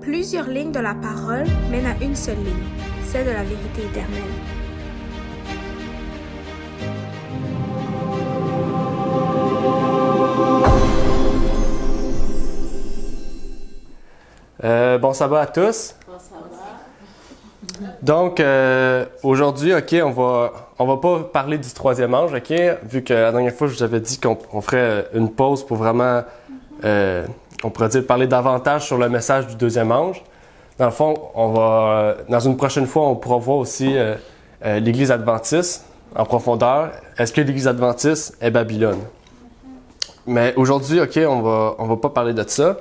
Plusieurs lignes de la parole mènent à une seule ligne, celle de la vérité éternelle. Bon sabbat à tous. Bon sabbat. Donc, aujourd'hui, OK, on va pas parler du troisième ange, OK? Vu que la dernière fois, je vous avais dit qu'on ferait une pause pour vraiment, on pourrait dire, parler davantage sur le message du deuxième ange. Dans le fond, dans une prochaine fois, on pourra voir aussi l'Église adventiste en profondeur. Est-ce que l'Église adventiste est Babylone? Mais aujourd'hui, OK, on va pas parler de ça.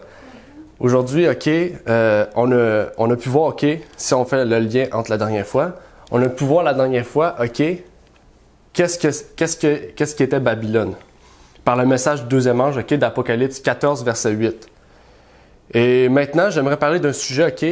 Aujourd'hui, OK, on a pu voir, OK, si on fait le lien entre la dernière fois, on a pu voir la dernière fois, OK, qu'est-ce qui était Babylone? Par le message du deuxième ange, OK, d'Apocalypse 14, verset 8. Et maintenant, j'aimerais parler d'un sujet, OK,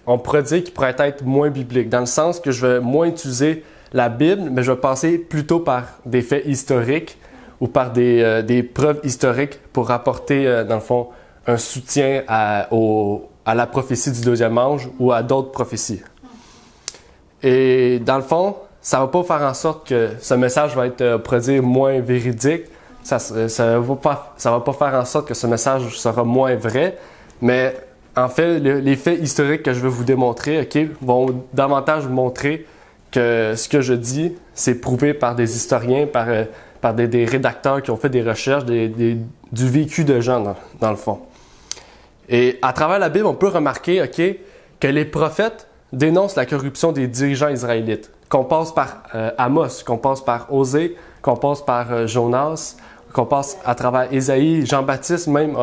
on pourrait dire qui pourrait être moins biblique, dans le sens que je vais moins utiliser la Bible, mais je vais passer plutôt par des faits historiques ou par des preuves historiques pour rapporter, dans le fond, un soutien à la prophétie du deuxième ange ou à d'autres prophéties. Et dans le fond, ça va pas faire en sorte que ce message va être, on pourrait dire, moins véridique. Ça va pas faire en sorte que ce message sera moins vrai. Mais en fait, les faits historiques que je vais vous démontrer, OK, vont davantage vous montrer que ce que je dis, c'est prouvé par des historiens, par des rédacteurs qui ont fait des recherches, du vécu de gens, dans le fond. Et à travers la Bible, on peut remarquer, OK, que les prophètes dénoncent la corruption des dirigeants israélites. Qu'on passe par Amos, qu'on passe par Osée, qu'on passe par Jonas, qu'on passe à travers Ésaïe, Jean-Baptiste même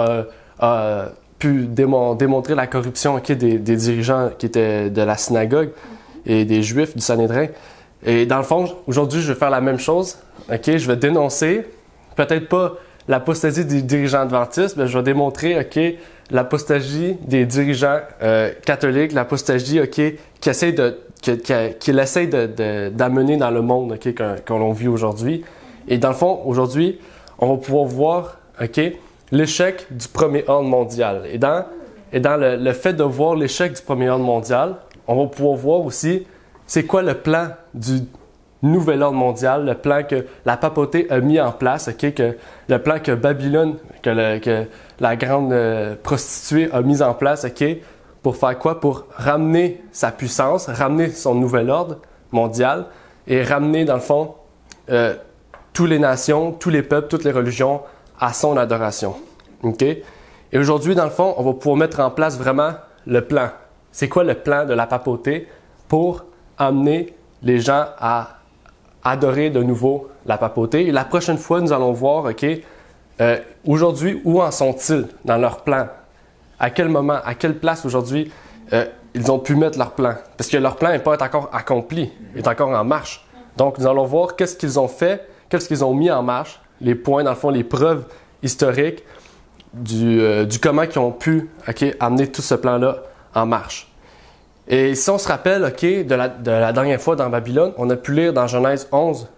a pu démontrer la corruption, OK, des dirigeants qui étaient de la synagogue et des Juifs du Sanhédrin. Et dans le fond, aujourd'hui, je vais faire la même chose. OK, je vais dénoncer, peut-être pas l'apostasie des dirigeants adventistes, mais je vais démontrer, OK, l'apostasie des dirigeants catholiques, l'apostasie, OK, qu'il essaie d'amener dans le monde, OK, qu'on vit aujourd'hui. Et dans le fond, aujourd'hui, on va pouvoir voir, OK, l'échec du premier ordre mondial. Et dans le fait de voir l'échec du premier ordre mondial, on va pouvoir voir aussi c'est quoi le plan du nouvel ordre mondial, le plan que la papauté a mis en place, OK, le plan que Babylone, que la grande prostituée a mis en place, OK, pour faire quoi? Pour ramener sa puissance, ramener son nouvel ordre mondial et ramener, dans le fond, toutes les nations, tous les peuples, toutes les religions à son adoration. OK? Et aujourd'hui, dans le fond, on va pouvoir mettre en place vraiment le plan. C'est quoi le plan de la papauté pour amener les gens à adorer de nouveau la papauté? Et la prochaine fois, nous allons voir, OK, aujourd'hui, où en sont-ils dans leur plan? À quel moment, à quelle place aujourd'hui ils ont pu mettre leur plan? Parce que leur plan n'est pas encore accompli, il est encore en marche. Donc, nous allons voir qu'est-ce qu'ils ont fait, qu'est-ce qu'ils ont mis en marche, les points, dans le fond, les preuves historiques du comment ils ont pu, OK, amener tout ce plan-là en marche. Et si on se rappelle, OK, de la dernière fois dans Babylone, on a pu lire dans Genèse 11,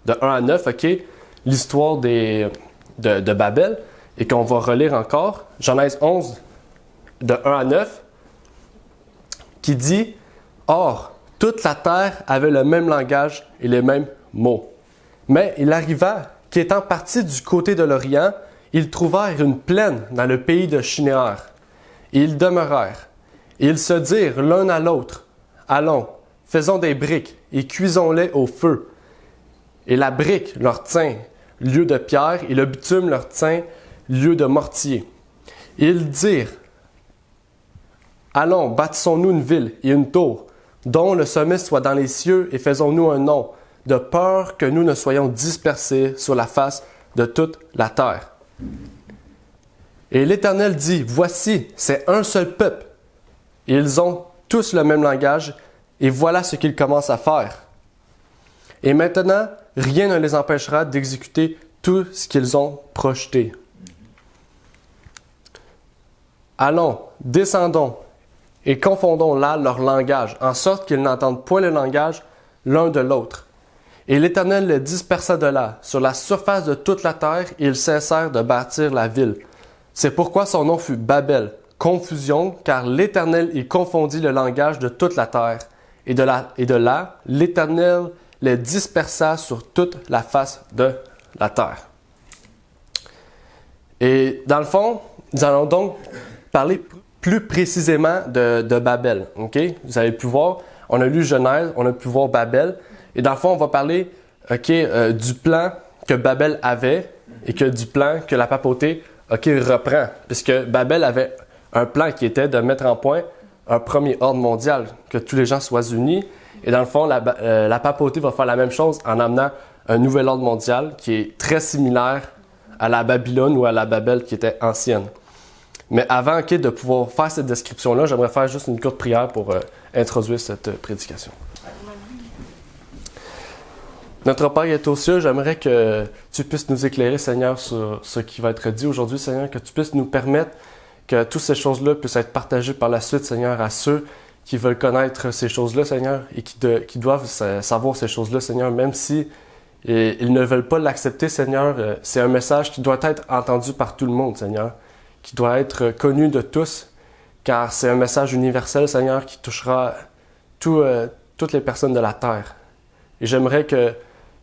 de 1 à 9, OK, l'histoire de Babel, et qu'on va relire encore, Genèse 11, de 1 à 9, qui dit « Or, toute la terre avait le même langage et les mêmes mots. Mais il arriva qu'étant partis du côté de l'Orient, ils trouvèrent une plaine dans le pays de Shinéar. Et ils demeurèrent. Et ils se dirent l'un à l'autre, « Allons, faisons des briques et cuisons-les au feu. » Et la brique leur tint lieu de pierre et le bitume leur tint lieu de mortier. Et ils dirent, « Allons, bâtissons-nous une ville et une tour, dont le sommet soit dans les cieux, et faisons-nous un nom, de peur que nous ne soyons dispersés sur la face de toute la terre. » Et l'Éternel dit, « Voici, c'est un seul peuple. Et ils ont tous le même langage, et voilà ce qu'ils commencent à faire. Et maintenant, rien ne les empêchera d'exécuter tout ce qu'ils ont projeté. Allons, descendons, et confondons là leur langage, en sorte qu'ils n'entendent point le langage l'un de l'autre. Et l'Éternel les dispersa de là, sur la surface de toute la terre, et ils cessèrent de bâtir la ville. C'est pourquoi son nom fut Babel, confusion, car l'Éternel y confondit le langage de toute la terre. Et de là, l'Éternel les dispersa sur toute la face de la terre. Et dans le fond, nous allons donc parler plus précisément de Babel. Okay? Vous avez pu voir, on a lu Genèse, on a pu voir Babel. Et dans le fond, on va parler du plan que Babel avait et du plan que la papauté reprend. Puisque Babel avait un plan qui était de mettre en point un premier ordre mondial, que tous les gens soient unis. Et dans le fond, la papauté va faire la même chose en amenant un nouvel ordre mondial qui est très similaire à la Babylone ou à la Babel qui était ancienne. Mais avant de pouvoir faire cette description-là, j'aimerais faire juste une courte prière pour introduire cette prédication. Notre Père qui est aux cieux, j'aimerais que tu puisses nous éclairer, Seigneur, sur ce qui va être dit aujourd'hui, Seigneur, que tu puisses nous permettre que toutes ces choses-là puissent être partagées par la suite, Seigneur, à ceux qui veulent connaître ces choses-là, Seigneur, et qui doivent savoir ces choses-là, Seigneur, même si ils ne veulent pas l'accepter, Seigneur. C'est un message qui doit être entendu par tout le monde, Seigneur, qui doit être connu de tous, car c'est un message universel, Seigneur, qui touchera toutes les personnes de la terre. Et j'aimerais que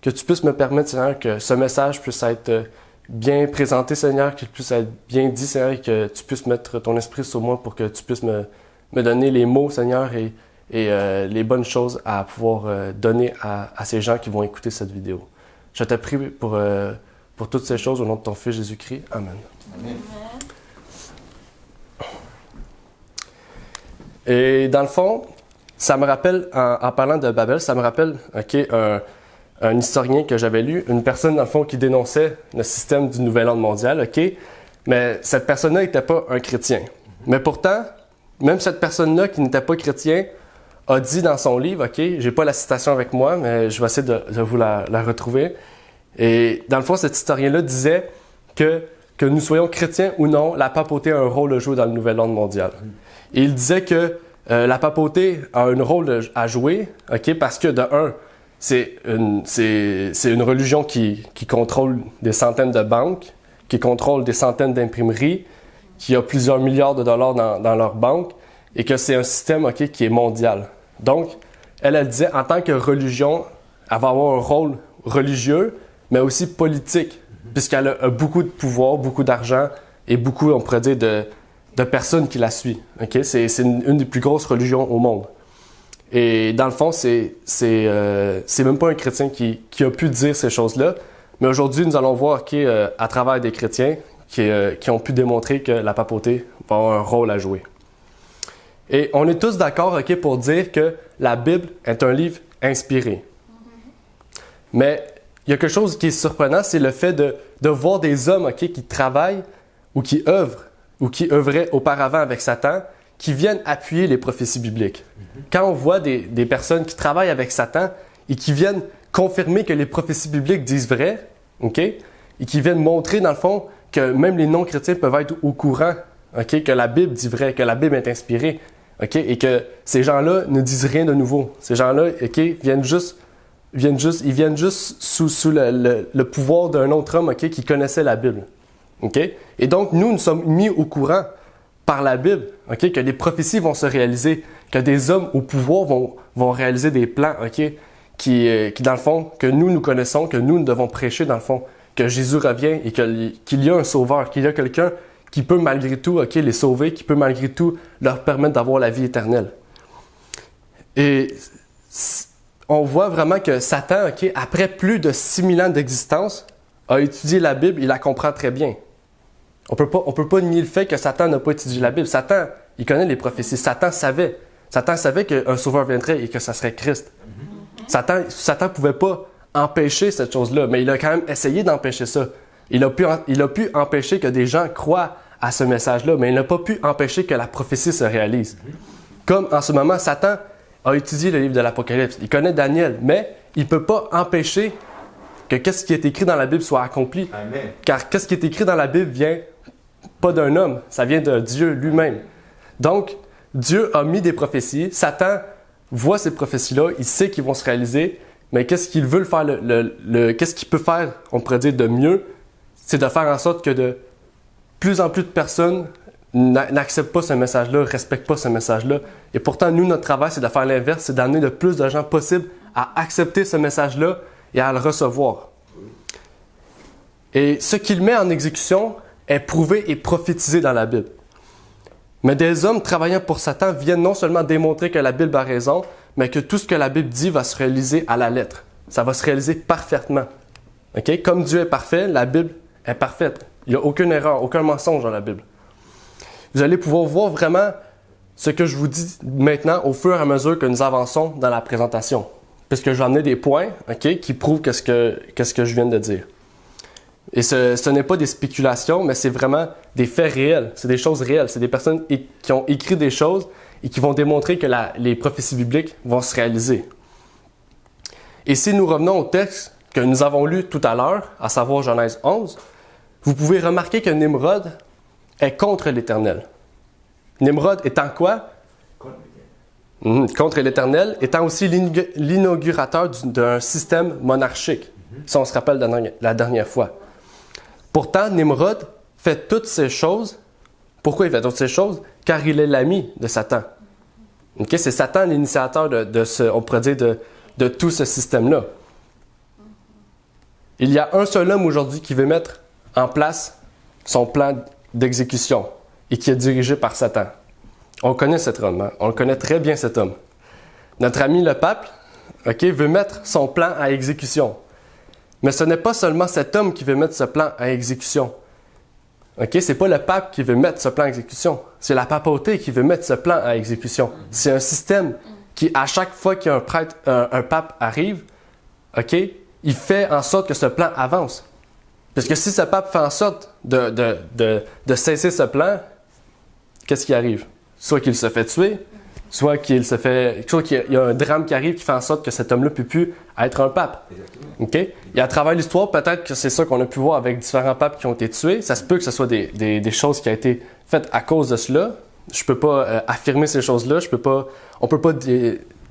tu puisses me permettre, Seigneur, que ce message puisse être bien présenté, Seigneur, qu'il puisse être bien dit, Seigneur, et que tu puisses mettre ton esprit sur moi pour que tu puisses me donner les mots, Seigneur, et les bonnes choses à pouvoir donner à ces gens qui vont écouter cette vidéo. Je te prie pour toutes ces choses au nom de ton Fils Jésus-Christ. Amen. Amen. Et dans le fond, ça me rappelle, en parlant de Babel, ça me rappelle un historien que j'avais lu, une personne, dans le fond, qui dénonçait le système du Nouvel Ordre mondial, mais cette personne-là n'était pas un chrétien. Mais pourtant, même cette personne-là qui n'était pas chrétien a dit dans son livre, j'ai pas la citation avec moi, mais je vais essayer de vous la retrouver. Et dans le fond, cet historien-là disait que nous soyons chrétiens ou non, la papauté a un rôle à jouer dans le Nouvel Ordre mondial. Et il disait que la papauté a un rôle à jouer, parce que de un, c'est une religion qui contrôle des centaines de banques, qui contrôle des centaines d'imprimeries, qui a plusieurs milliards de dollars dans leurs banques, et que c'est un système qui est mondial. Donc, elle disait, en tant que religion, elle va avoir un rôle religieux, mais aussi politique, puisqu'elle a beaucoup de pouvoir, beaucoup d'argent, et beaucoup, on pourrait dire, de personnes qui la suivent. C'est une des plus grosses religions au monde. Et dans le fond, c'est même pas un chrétien qui a pu dire ces choses-là, mais aujourd'hui, nous allons voir à travers des chrétiens qui ont pu démontrer que la papauté va avoir un rôle à jouer. Et on est tous d'accord pour dire que la Bible est un livre inspiré. Mais il y a quelque chose qui est surprenant, c'est le fait de voir des hommes qui travaillent ou qui œuvrent ou qui œuvraient auparavant avec Satan, qui viennent appuyer les prophéties bibliques. Quand on voit des personnes qui travaillent avec Satan et qui viennent confirmer que les prophéties bibliques disent vrai, et qui viennent montrer dans le fond que même les non-chrétiens peuvent être au courant que la Bible dit vrai, que la Bible est inspirée, et que ces gens-là ne disent rien de nouveau. Ces gens-là viennent juste sous le pouvoir d'un autre homme qui connaissait la Bible. Et donc, nous sommes mis au courant par la Bible que les prophéties vont se réaliser, que des hommes au pouvoir vont réaliser des plans qui, dans le fond, que nous connaissons, que nous devons prêcher, dans le fond, que Jésus revient et qu'il y a un sauveur, qu'il y a quelqu'un qui peut malgré tout les sauver, qui peut malgré tout leur permettre d'avoir la vie éternelle. Et on voit vraiment que Satan, après plus de 6000 ans d'existence, a étudié la Bible, il la comprend très bien. On peut pas nier le fait que Satan n'a pas étudié la Bible. Satan, il connaît les prophéties. Satan savait qu'un sauveur viendrait et que ça serait Christ. Satan pouvait pas empêcher cette chose-là, mais il a quand même essayé d'empêcher ça. Il a pu empêcher que des gens croient à ce message-là, mais il n'a pas pu empêcher que la prophétie se réalise. Comme en ce moment, Satan a étudié le livre de l'Apocalypse. Il connaît Daniel, mais il ne peut pas empêcher que ce qui est écrit dans la Bible soit accompli. Amen. Car ce qui est écrit dans la Bible vient pas d'un homme, ça vient de Dieu lui-même. Donc, Dieu a mis des prophéties. Satan voit ces prophéties-là, il sait qu'ils vont se réaliser, mais qu'est-ce qu'il veut faire, qu'est-ce qu'il peut faire, on pourrait dire, de mieux, c'est de faire en sorte que de plus en plus de personnes n'acceptent pas ce message-là, ne respectent pas ce message-là. Et pourtant, nous, notre travail, c'est de faire l'inverse, c'est d'amener le plus de gens possible à accepter ce message-là et à le recevoir. Et ce qu'il met en exécution est prouvé et prophétisé dans la Bible. Mais des hommes travaillant pour Satan viennent non seulement démontrer que la Bible a raison, mais que tout ce que la Bible dit va se réaliser à la lettre. Ça va se réaliser parfaitement. Okay? Comme Dieu est parfait, la Bible est parfaite. Il n'y a aucune erreur, aucun mensonge dans la Bible. Vous allez pouvoir voir vraiment ce que je vous dis maintenant au fur et à mesure que nous avançons dans la présentation. Puisque je vais amener des points qui prouvent qu'est-ce que je viens de dire. Et ce n'est pas des spéculations, mais c'est vraiment des faits réels. C'est des choses réelles. C'est des personnes qui ont écrit des choses et qui vont démontrer que les prophéties bibliques vont se réaliser. Et si nous revenons au texte que nous avons lu tout à l'heure, à savoir Genèse 11, vous pouvez remarquer que Nimrod est contre l'Éternel. Nimrod étant quoi? Contre l'Éternel, étant aussi l'inaugurateur d'un système monarchique. Ça, on se rappelle la dernière fois. Pourtant, Nimrod fait toutes ces choses. Pourquoi il fait toutes ces choses? Car il est l'ami de Satan. Okay? C'est Satan l'initiateur on pourrait dire, de tout ce système-là. Il y a un seul homme aujourd'hui qui veut mettre en place son plan d'exécution et qui est dirigé par Satan. On connaît cet homme, hein? On le connaît très bien cet homme. Notre ami le pape veut mettre son plan à exécution. Mais ce n'est pas seulement cet homme qui veut mettre ce plan à exécution. Ce n'est pas le pape qui veut mettre ce plan à exécution. C'est la papauté qui veut mettre ce plan à exécution. C'est un système qui, à chaque fois qu'un pape arrive, il fait en sorte que ce plan avance. Parce que si ce pape fait en sorte de cesser ce plan, qu'est-ce qui arrive? Soit qu'il se fait tuer, soit qu'il y a un drame qui arrive qui fait en sorte que cet homme-là ne peut plus être un pape. Et à travers l'histoire, peut-être que c'est ça qu'on a pu voir avec différents papes qui ont été tués. Ça se peut que ce soit des choses qui ont été faites à cause de cela. Je ne peux pas affirmer ces choses-là. On ne peut pas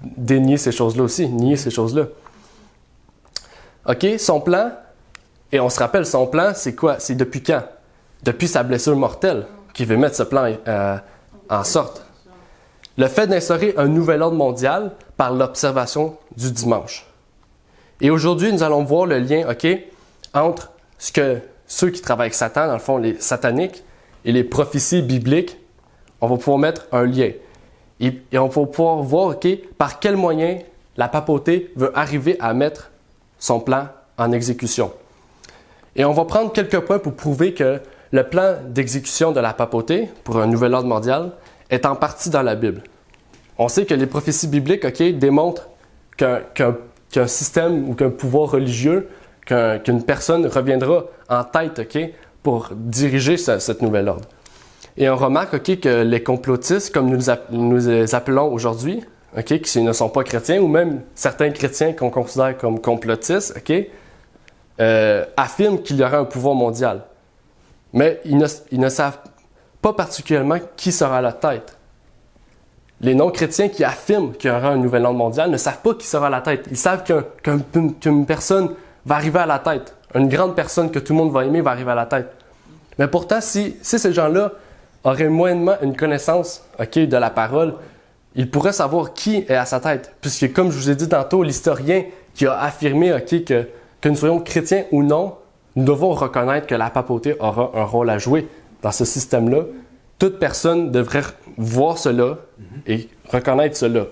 dénier ces choses-là aussi, nier ces choses-là. Son plan, et on se rappelle, son plan, c'est quoi? C'est depuis quand? Depuis sa blessure mortelle qu'il veut mettre ce plan en sorte. Le fait d'instaurer un nouvel ordre mondial par l'observation du dimanche. Et aujourd'hui, nous allons voir le lien entre ceux qui travaillent avec Satan, dans le fond, les sataniques, et les prophéties bibliques. On va pouvoir mettre un lien. Et on va pouvoir voir par quel moyen la papauté veut arriver à mettre son plan en exécution. Et on va prendre quelques points pour prouver que le plan d'exécution de la papauté pour un nouvel ordre mondial est en partie dans la Bible. On sait que les prophéties bibliques démontrent qu'un système ou qu'un pouvoir religieux, qu'une personne reviendra en tête pour diriger cet nouvel ordre. Et on remarque que les complotistes, comme nous les appelons aujourd'hui, qui ne sont pas chrétiens, ou même certains chrétiens qu'on considère comme complotistes, affirment qu'il y aura un pouvoir mondial. Mais ils ne savent pas particulièrement qui sera à la tête. Les non-chrétiens qui affirment qu'il y aura un nouvel ordre mondial ne savent pas qui sera à la tête. Ils savent qu'une personne va arriver à la tête. Une grande personne que tout le monde va aimer va arriver à la tête. Mais pourtant, si ces gens-là auraient moyennement une connaissance de la parole, ils pourraient savoir qui est à sa tête. Puisque, comme je vous ai dit tantôt, l'historien qui a affirmé que nous soyons chrétiens ou non, nous devons reconnaître que la papauté aura un rôle à jouer dans ce système-là. Toute personne devrait voir cela et reconnaître cela.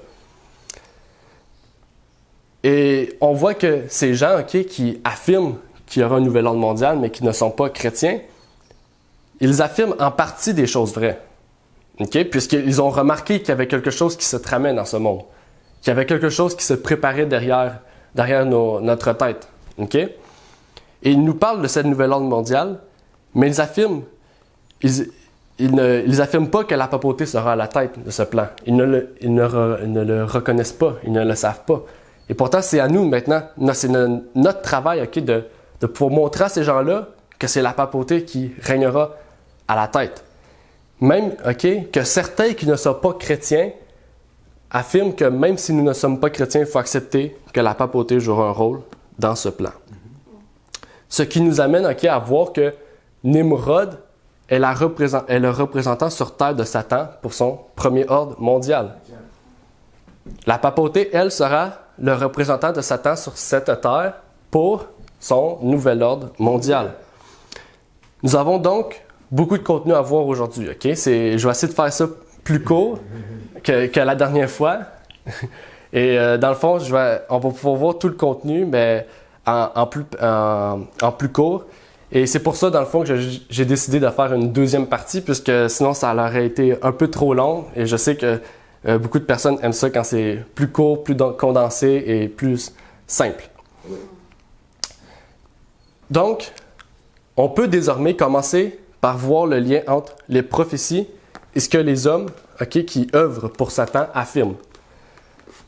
Et on voit que ces gens qui affirment qu'il y aura un nouvel ordre mondial, mais qui ne sont pas chrétiens, ils affirment en partie des choses vraies. Puisqu'ils ont remarqué qu'il y avait quelque chose qui se tramait dans ce monde. Qu'il y avait quelque chose qui se préparait derrière notre tête. Et ils nous parlent de ce nouvel ordre mondial, mais ils n'affirment pas que la papauté sera à la tête de ce plan. Ils ne le reconnaissent pas, ils ne le savent pas. Et pourtant, c'est à nous maintenant, c'est notre travail de pouvoir montrer à ces gens-là que c'est la papauté qui régnera à la tête. Même que certains qui ne sont pas chrétiens affirment que même si nous ne sommes pas chrétiens, il faut accepter que la papauté jouera un rôle dans ce plan. Ce qui nous amène à voir que Nimrod est le représentant sur terre de Satan pour son premier ordre mondial. La papauté, elle, sera le représentant de Satan sur cette terre pour son nouvel ordre mondial. Nous avons donc beaucoup de contenu à voir aujourd'hui. Je vais essayer de faire ça plus court que la dernière fois. Et dans le fond, on va pouvoir voir tout le contenu, mais en plus court. Et c'est pour ça, dans le fond, que j'ai décidé de faire une deuxième partie, puisque sinon, ça aurait été un peu trop long. Et je sais que beaucoup de personnes aiment ça quand c'est plus court, plus condensé et plus simple. Donc, on peut désormais commencer par voir le lien entre les prophéties et ce que les hommes qui œuvrent pour Satan affirment.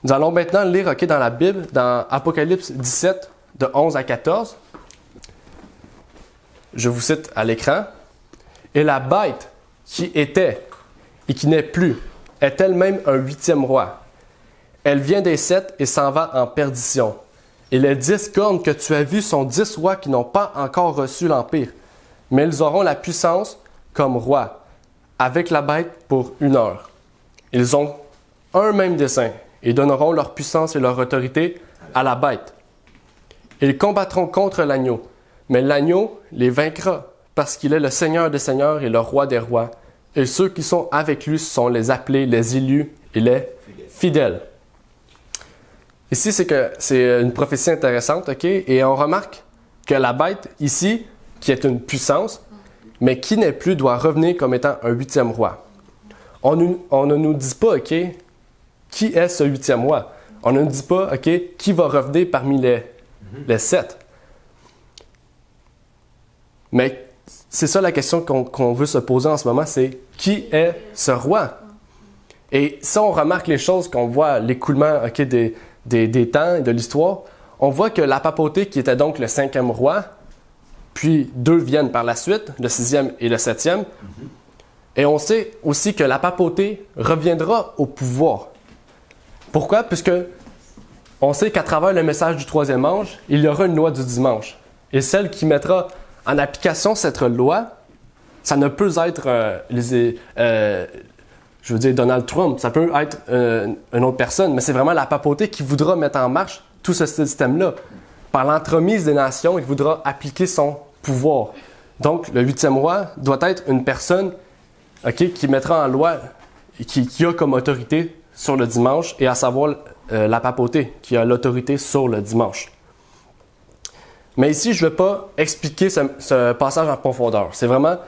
Nous allons maintenant lire dans la Bible, dans Apocalypse 17, de 11 à 14. Je vous cite à l'écran. « Et la bête qui était et qui n'est plus est elle-même un 8e roi. Elle vient des 7 et s'en va en perdition. Et les 10 cornes que tu as vues sont 10 rois qui n'ont pas encore reçu l'Empire, mais ils auront la puissance comme rois, avec la bête pour 1 heure. Ils ont un même dessein et donneront leur puissance et leur autorité à la bête. Ils combattront contre l'agneau, mais l'agneau les vaincra, parce qu'il est le Seigneur des seigneurs et le Roi des rois. Et ceux qui sont avec lui sont les appelés, les élus et les fidèles. » Ici, c'est une prophétie intéressante, et on remarque que la bête, ici, qui est une puissance, mais qui n'est plus, doit revenir comme étant un 8e roi. On ne nous dit pas, qui est ce 8e roi. On ne nous dit pas, qui va revenir parmi les 7. Mais c'est ça la question qu'on veut se poser en ce moment, c'est qui est ce roi? Et si on remarque les choses, qu'on voit l'écoulement des temps et de l'histoire, on voit que la papauté, qui était donc le 5e roi, puis 2 viennent par la suite, le 6e et le 7e, et on sait aussi que la papauté reviendra au pouvoir. Pourquoi? Puisque on sait qu'à travers le message du 3e ange, il y aura une loi du dimanche. Et celle qui mettra en application cette loi, ça ne peut être Donald Trump, ça peut être une autre personne, mais c'est vraiment la papauté qui voudra mettre en marche tout ce système-là. Par l'entremise des nations, il voudra appliquer son pouvoir. Donc, le 8e roi doit être une personne qui mettra en loi, qui a comme autorité sur le dimanche, et à savoir la papauté, qui a l'autorité sur le dimanche. Mais ici, je ne vais pas expliquer ce passage en profondeur. C'est vraiment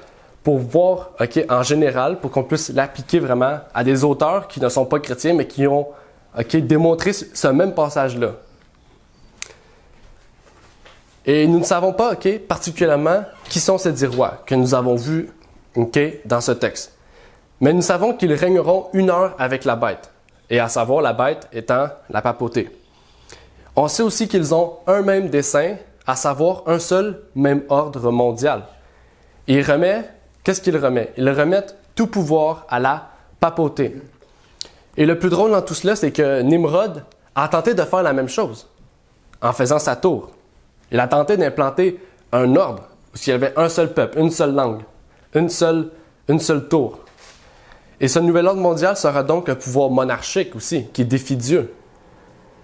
pour voir en général, pour qu'on puisse l'appliquer vraiment à des auteurs qui ne sont pas chrétiens, mais qui ont démontré ce même passage-là. Et nous ne savons pas particulièrement qui sont ces 10 rois que nous avons vus dans ce texte. Mais nous savons qu'ils régneront 1 heure avec la bête, et à savoir la bête étant la papauté. On sait aussi qu'ils ont un même dessein, à savoir un seul même ordre mondial. Qu'est-ce qu'il remet? Ils remettent tout pouvoir à la papauté. Et le plus drôle dans tout cela, c'est que Nimrod a tenté de faire la même chose en faisant sa tour. Il a tenté d'implanter un ordre où il y avait un seul peuple, une seule langue, une seule tour. Et ce nouvel ordre mondial sera donc un pouvoir monarchique aussi, qui défie Dieu.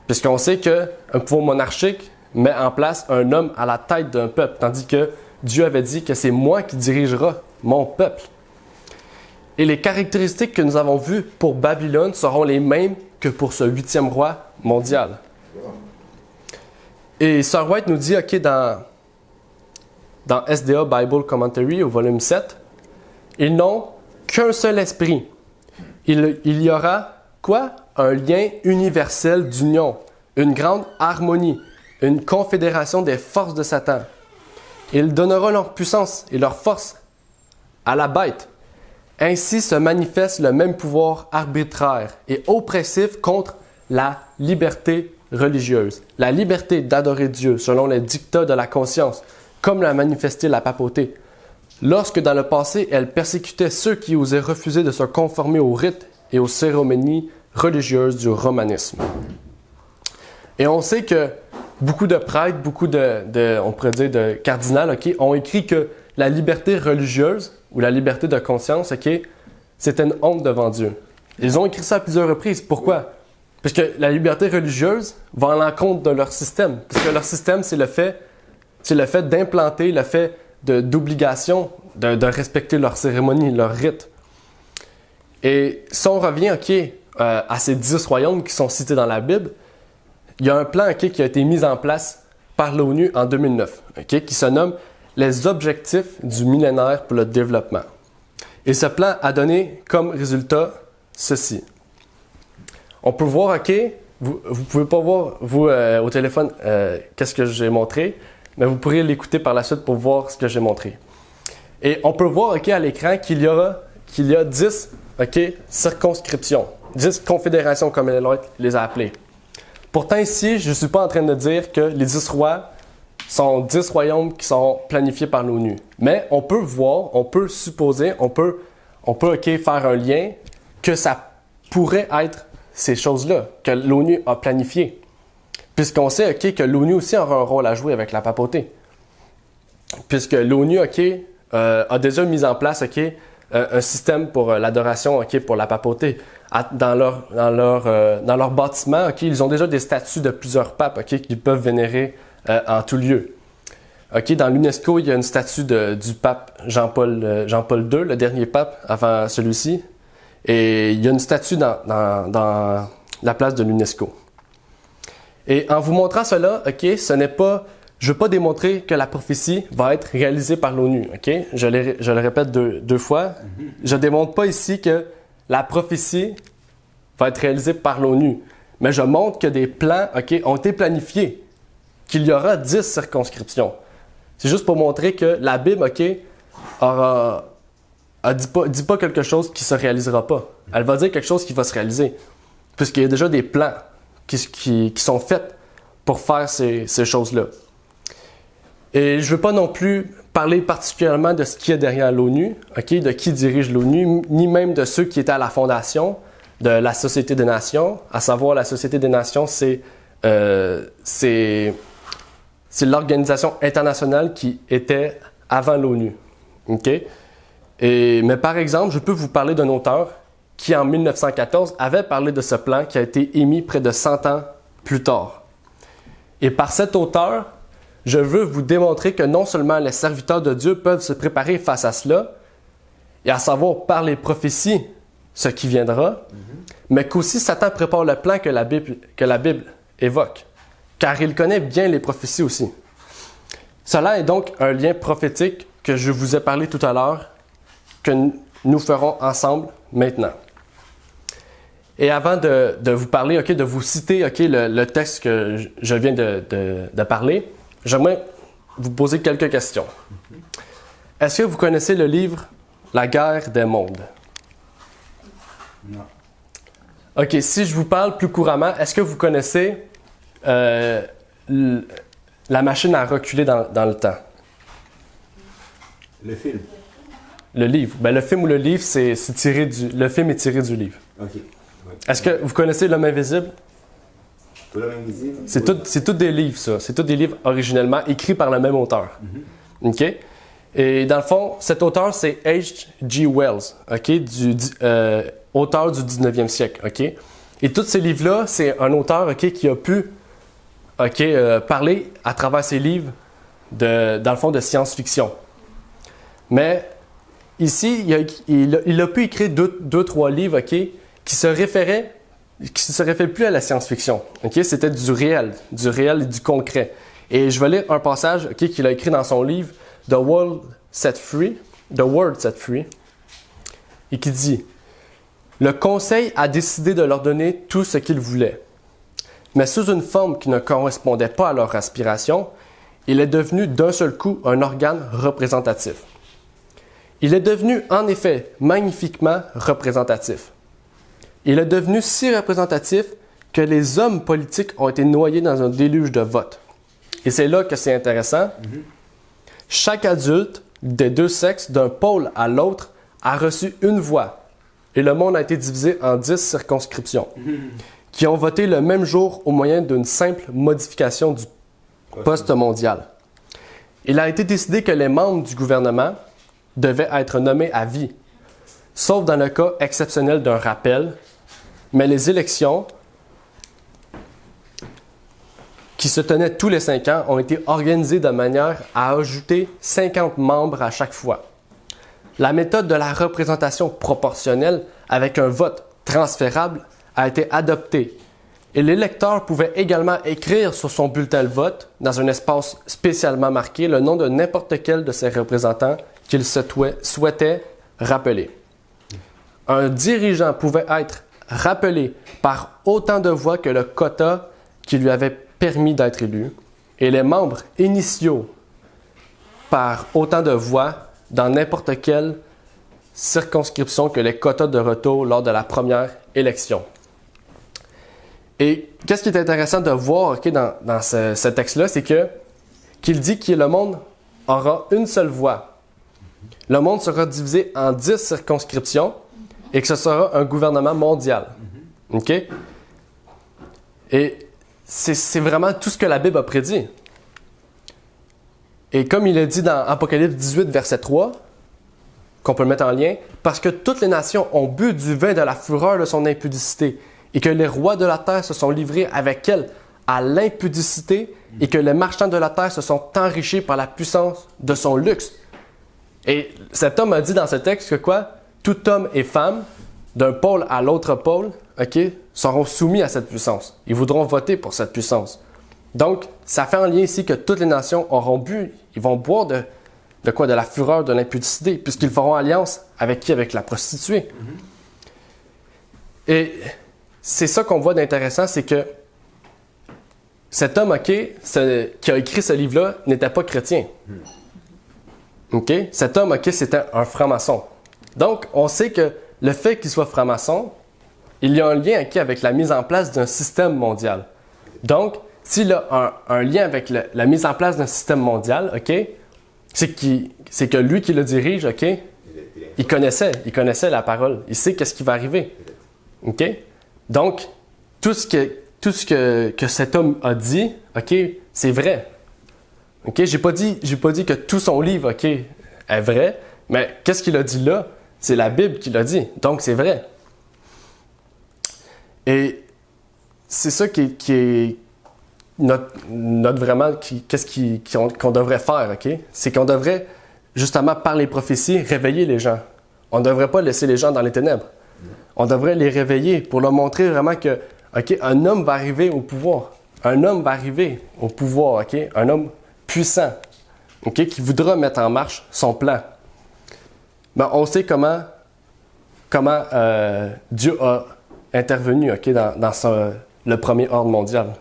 Puisqu'on sait qu'un pouvoir monarchique met en place un homme à la tête d'un peuple, tandis que Dieu avait dit que c'est moi qui dirigera mon peuple. Et les caractéristiques que nous avons vues pour Babylone seront les mêmes que pour ce 8e roi mondial. Et Sir White nous dit, dans SDA Bible Commentary au volume 7, ils n'ont qu'un seul esprit. Il y aura quoi? Un lien universel d'union, une grande harmonie, une confédération des forces de Satan. Ils donneront leur puissance et leur force à la bête. Ainsi se manifeste le même pouvoir arbitraire et oppressif contre la liberté religieuse, la liberté d'adorer Dieu selon les dictats de la conscience, comme l'a manifesté la papauté. Lorsque dans le passé, elle persécutait ceux qui osaient refuser de se conformer aux rites et aux cérémonies religieuses du romanisme. Et on sait que beaucoup de prêtres, on pourrait dire de cardinals, ont écrit que la liberté religieuse ou la liberté de conscience, OK, c'était une honte devant Dieu. Ils ont écrit ça à plusieurs reprises. Pourquoi? Parce que la liberté religieuse va à l'encontre de leur système. Parce que leur système, c'est le fait d'implanter, le fait d'obligation, de respecter leurs cérémonies, leurs rites. Et si on revient, OK, à ces 10 royaumes qui sont cités dans la Bible, il y a un plan, OK, qui a été mis en place par l'ONU en 2009, OK, qui se nomme les objectifs du millénaire pour le développement. Et ce plan a donné comme résultat ceci. On peut voir, OK, vous ne pouvez pas voir, vous, au téléphone, qu'est-ce que j'ai montré, mais vous pourrez l'écouter par la suite pour voir ce que j'ai montré. Et on peut voir, OK, à l'écran qu'il y a 10, OK, circonscriptions, 10 confédérations, comme elle les a appelées. Pourtant, ici, je ne suis pas en train de dire que les 10 rois sont 10 royaumes qui sont planifiés par l'ONU. Mais on peut voir, on peut supposer, on peut OK, faire un lien que ça pourrait être ces choses-là que l'ONU a planifiées. Puisqu'on sait, OK, que l'ONU aussi aura un rôle à jouer avec la papauté. Puisque l'ONU, OK, a déjà mis en place, OK, un système pour l'adoration, OK, pour la papauté. Dans leur bâtiment, OK, ils ont déjà des statues de plusieurs papes, OK, qu'ils peuvent vénérer en tout lieu. OK, dans l'UNESCO, il y a une statue du pape Jean-Paul II, le dernier pape avant celui-ci. Et il y a une statue dans la place de l'UNESCO. Et en vous montrant cela, OK, ce n'est pas... Je ne veux pas démontrer que la prophétie va être réalisée par l'ONU, OK? Je le répète deux fois. Je ne démontre pas ici que la prophétie va être réalisée par l'ONU. Mais je montre que des plans, OK, ont été planifiés, qu'il y aura 10 circonscriptions. C'est juste pour montrer que la Bible, OK, dit pas quelque chose qui ne se réalisera pas. Elle va dire quelque chose qui va se réaliser. Puisqu'il y a déjà des plans qui sont faits pour faire ces choses-là. Et je ne veux pas non plus parler particulièrement de ce qui est derrière l'ONU, OK, de qui dirige l'ONU, ni même de ceux qui étaient à la fondation de la Société des Nations. À savoir, la Société des Nations, c'est l'organisation internationale qui était avant l'ONU. OK? Mais par exemple, je peux vous parler d'un auteur qui, en 1914, avait parlé de ce plan qui a été émis près de 100 ans plus tard. Et par cet auteur, je veux vous démontrer que non seulement les serviteurs de Dieu peuvent se préparer face à cela, et à savoir par les prophéties ce qui viendra, mais qu'aussi Satan prépare le plan que la Bible évoque, car il connaît bien les prophéties aussi. Cela est donc un lien prophétique que je vous ai parlé tout à l'heure, que nous ferons ensemble maintenant. Et avant de vous parler, OK, de vous citer, OK, le texte que je viens de parler, j'aimerais vous poser quelques questions. Est-ce que vous connaissez le livre « La guerre des mondes » ? Non. OK, si je vous parle plus couramment, est-ce que vous connaissez la machine à reculer dans le temps? Le film. Le livre. Ben, le film ou le livre, le film est tiré du livre. OK. Ouais. Est-ce que vous connaissez L'Homme invisible? L'Homme invisible? C'est tous des livres, ça. C'est tous des livres originellement écrits par le même auteur. OK? Et dans le fond, cet auteur, c'est H.G. Wells, OK? Auteur du 19e siècle, OK? Et tous ces livres-là, c'est un auteur, OK, qui a pu parler à travers ses livres, dans le fond, de science-fiction. Mais ici, il a pu écrire deux, trois livres, OK, qui se référaient plus à la science-fiction. OK? C'était du réel et du concret. Et je vais lire un passage, OK, qu'il a écrit dans son livre The World Set Free, et qui dit « Le Conseil a décidé de leur donner tout ce qu'ils voulaient. Mais sous une forme qui ne correspondait pas à leur aspiration, il est devenu d'un seul coup un organe représentatif. Il est devenu en effet magnifiquement représentatif. Il est devenu si représentatif que les hommes politiques ont été noyés dans un déluge de votes. » Et c'est là que c'est intéressant. Chaque adulte des deux sexes, d'un pôle à l'autre, a reçu une voix. Et le monde a été divisé en 10 circonscriptions qui ont voté le même jour au moyen d'une simple modification du poste mondial. Il a été décidé que les membres du gouvernement devaient être nommés à vie, sauf dans le cas exceptionnel d'un rappel, mais les élections qui se tenaient tous les 5 ans ont été organisées de manière à ajouter 50 membres à chaque fois. La méthode de la représentation proportionnelle avec un vote transférable a été adoptée et l'électeur pouvait également écrire sur son bulletin de vote, dans un espace spécialement marqué, le nom de n'importe quel de ses représentants qu'il souhaitait rappeler. Un dirigeant pouvait être rappelé par autant de voix que le quota qui lui avait permis d'être élu, et les membres initiaux par autant de voix dans n'importe quelle circonscription que les quotas de retour lors de la première élection. Et qu'est-ce qui est intéressant de voir dans ce texte-là, c'est qu'il dit que le monde aura une seule voix. Le monde sera divisé en 10 circonscriptions et que ce sera un gouvernement mondial. OK? Et c'est vraiment tout ce que la Bible a prédit. Et comme il est dit dans Apocalypse 18, verset 3, qu'on peut mettre en lien, parce que toutes les nations ont bu du vin de la fureur de son impudicité, et que les rois de la terre se sont livrés avec elle à l'impudicité, et que les marchands de la terre se sont enrichis par la puissance de son luxe. Et cet homme a dit dans ce texte que quoi? Tout homme et femme, d'un pôle à l'autre pôle, OK, seront soumis à cette puissance. Ils voudront voter pour cette puissance. Donc, ça fait en lien ici que toutes les nations auront bu, ils vont boire de quoi? De la fureur, de l'impudicité, puisqu'ils feront alliance avec qui? Avec la prostituée. Et c'est ça qu'on voit d'intéressant, c'est que cet homme, OK, qui a écrit ce livre-là, n'était pas chrétien. OK? Cet homme, OK, c'était un franc-maçon. Donc, on sait que le fait qu'il soit franc-maçon, il y a un lien avec la mise en place d'un système mondial. Donc, s'il a un lien avec la mise en place d'un système mondial, OK, c'est que lui qui le dirige, OK, il connaissait la parole. Il sait qu'est-ce qui va arriver. OK? Donc, tout ce que cet homme a dit, OK, c'est vrai. OK? J'ai pas dit que tout son livre, OK, est vrai, mais qu'est-ce qu'il a dit là? C'est la Bible qui l'a dit. Donc, c'est vrai. Et c'est ça qui est notre vraiment, qu'est-ce qu'on devrait faire, OK? C'est qu'on devrait, justement, par les prophéties, réveiller les gens. On ne devrait pas laisser les gens dans les ténèbres. On devrait les réveiller pour leur montrer vraiment que, OK, un homme va arriver au pouvoir. Un homme va arriver au pouvoir, OK? Un homme puissant, OK? Qui voudra mettre en marche son plan. Mais on sait comment Dieu a intervenu, OK, dans le premier ordre mondial.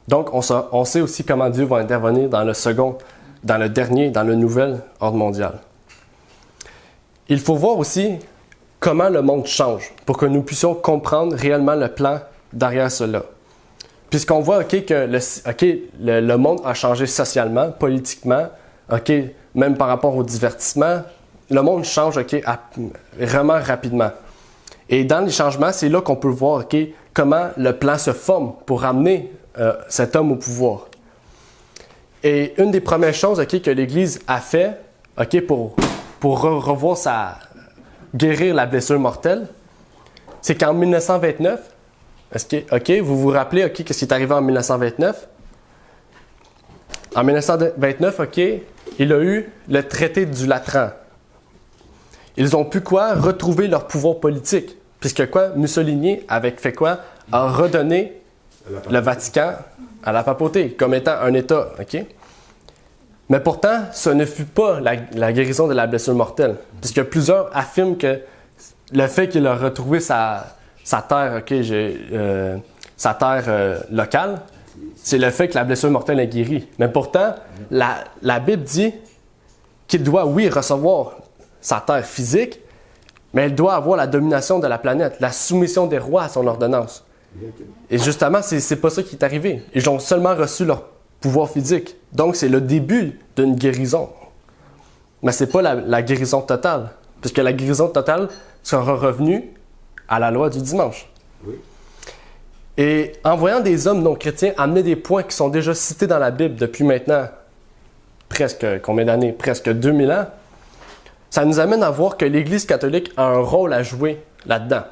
Donc, on sait aussi comment Dieu va intervenir dans le second, dans le dernier, dans le nouvel ordre mondial. Il faut voir aussi comment le monde change pour que nous puissions comprendre réellement le plan derrière cela. Puisqu'on voit, OK, que le monde a changé socialement, politiquement, OK, même par rapport au divertissement, le monde change, OK, vraiment rapidement. Et dans les changements, c'est là qu'on peut voir, OK, comment le plan se forme pour ramener cet homme au pouvoir. Et une des premières choses, OK, que l'Église a fait, OK, pour revoir guérir la blessure mortelle, c'est qu'en 1929, OK, vous vous rappelez, OK, qu'est-ce qui est arrivé en 1929? En 1929, OK, il a eu le traité du Latran. Ils ont pu quoi? Retrouver leur pouvoir politique. Puisque quoi? Mussolini avait fait quoi? A redonné le Vatican à la papauté, comme étant un État, OK? Mais pourtant, ce ne fut pas la guérison de la blessure mortelle. Puisque plusieurs affirment que le fait qu'il a retrouvé sa terre, OK, sa terre locale, c'est le fait que la blessure mortelle est guérie. Mais pourtant, la Bible dit qu'il doit, oui, recevoir sa terre physique, mais elle doit avoir la domination de la planète, la soumission des rois à son ordonnance. Et justement, c'est pas ça qui est arrivé. Ils ont seulement reçu leur pouvoir physique. Donc, c'est le début d'une guérison. Mais c'est pas la guérison totale, puisque la guérison totale sera revenue à la loi du dimanche. Oui. Et en voyant des hommes non chrétiens amener des points qui sont déjà cités dans la Bible depuis maintenant presque combien d'années? Presque 2000 ans. ça nous amène à voir que l'Église catholique a un rôle à jouer là-dedans.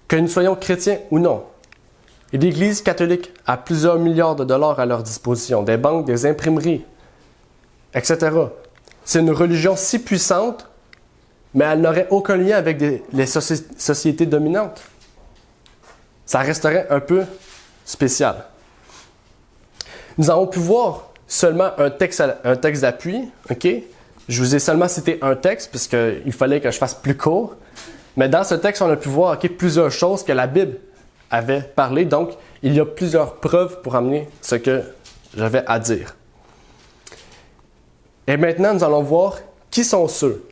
Que nous soyons chrétiens ou non. Et l'Église catholique a plusieurs milliards de dollars à leur disposition, des banques, des imprimeries, etc. C'est une religion si puissante, mais elle n'aurait aucun lien avec les sociétés dominantes. Ça resterait un peu spécial. Nous avons pu voir seulement un texte d'appui, OK? Je vous ai seulement cité un texte, puisqu'il fallait que je fasse plus court. Mais dans ce texte, on a pu voir plusieurs choses que la Bible avait parlé. Donc, il y a plusieurs preuves pour amener ce que j'avais à dire. Et maintenant, nous allons voir qui sont ceux.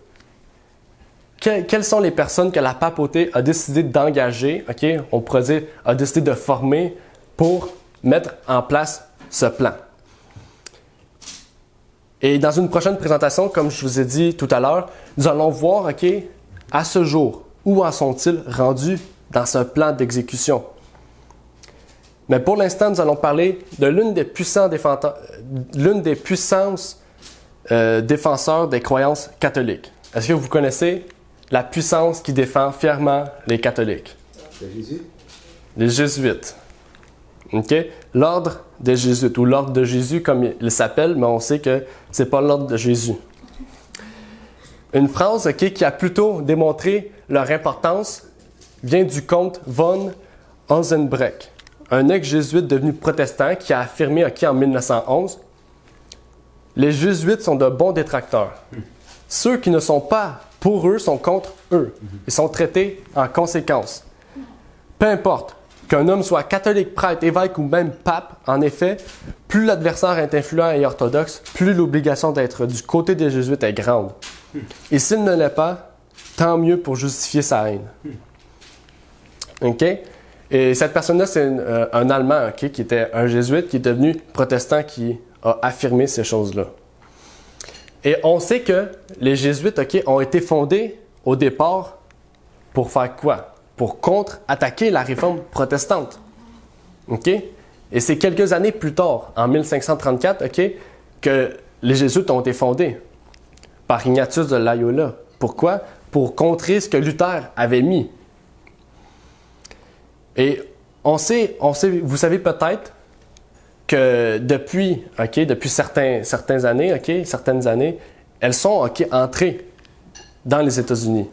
Quelles sont les personnes que la papauté a décidé d'engager, OK? On pourrait dire, a décidé de former pour mettre en place ce plan. Et dans une prochaine présentation, comme je vous ai dit tout à l'heure, nous allons voir, OK, à ce jour, où en sont-ils rendus dans ce plan d'exécution? Mais pour l'instant, nous allons parler de l'une des puissances défenseurs des croyances catholiques. Est-ce que vous connaissez la puissance qui défend fièrement les catholiques? C'est Jésus? Les Jésuites. OK? L'ordre des Jésuites, ou l'ordre de Jésus comme il s'appelle, mais on sait que ce n'est pas l'ordre de Jésus. Une phrase, OK, qui a plutôt démontré leur importance vient du comte von Hosenbreck, un ex-jésuite devenu protestant qui a affirmé, OK, en 1911, « Les jésuites sont de bons détracteurs. Ceux qui ne sont pas pour eux sont contre eux. Ils sont traités en conséquence. Peu importe qu'un homme soit catholique, prêtre, évêque ou même pape, en effet, plus l'adversaire est influent et orthodoxe, plus l'obligation d'être du côté des jésuites est grande. Et s'il ne l'est pas, tant mieux pour justifier sa haine. » OK? Et cette personne-là, c'est un Allemand, OK, qui était un jésuite, qui est devenu protestant, qui a affirmé ces choses-là. Et on sait que les jésuites, OK, ont été fondés au départ pour faire quoi? Pour contre-attaquer la réforme protestante. OK? Et c'est quelques années plus tard, en 1534, OK, que les jésuites ont été fondés par Ignatius de Loyola. Pourquoi? Pour contrer ce que Luther avait mis. Et on sait, vous savez peut-être que depuis certaines années, elles sont entrées dans les États-Unis.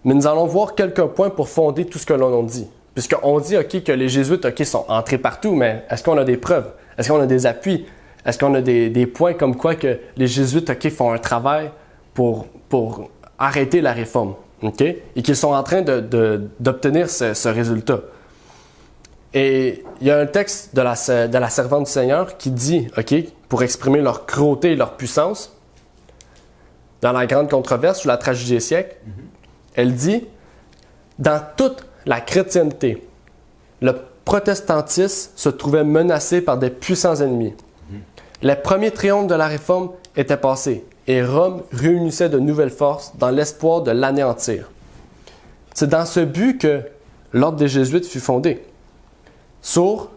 Mais nous allons voir quelques points pour fonder tout ce que l'on dit. Puisqu'on dit que les jésuites sont entrés partout, mais est-ce qu'on a des preuves? Est-ce qu'on a des appuis? Est-ce qu'on a des points comme quoi que les jésuites font un travail pour arrêter la réforme? Okay? Et qu'ils sont en train d'obtenir ce résultat. Et il y a un texte de la servante du Seigneur qui dit, OK, pour exprimer leur cruauté et leur puissance, dans la grande controverse sur la tragédie des siècles, elle dit, dans toute la chrétienté, le protestantisme se trouvait menacé par des puissants ennemis. Les premiers triomphes de la réforme étaient passés et Rome réunissait de nouvelles forces dans l'espoir de l'anéantir. C'est dans ce but que l'ordre des Jésuites fut fondé. Sous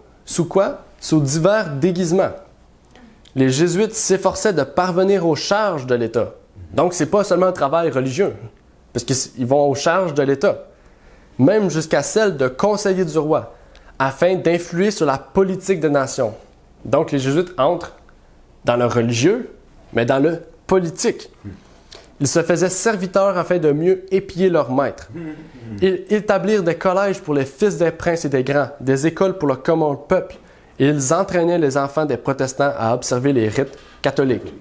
quoi? Sous divers déguisements. Les Jésuites s'efforçaient de parvenir aux charges de l'État. Donc, ce n'est pas seulement un travail religieux, parce qu'ils vont aux charges de l'État, même jusqu'à celle de conseiller du roi, afin d'influer sur la politique de nation. Donc, les Jésuites entrent dans le religieux, mais dans le politique. Ils se faisaient serviteurs afin de mieux épier leurs maîtres. Ils établirent des collèges pour les fils des princes et des grands, des écoles pour le commun peuple, et ils entraînaient les enfants des protestants à observer les rites catholiques.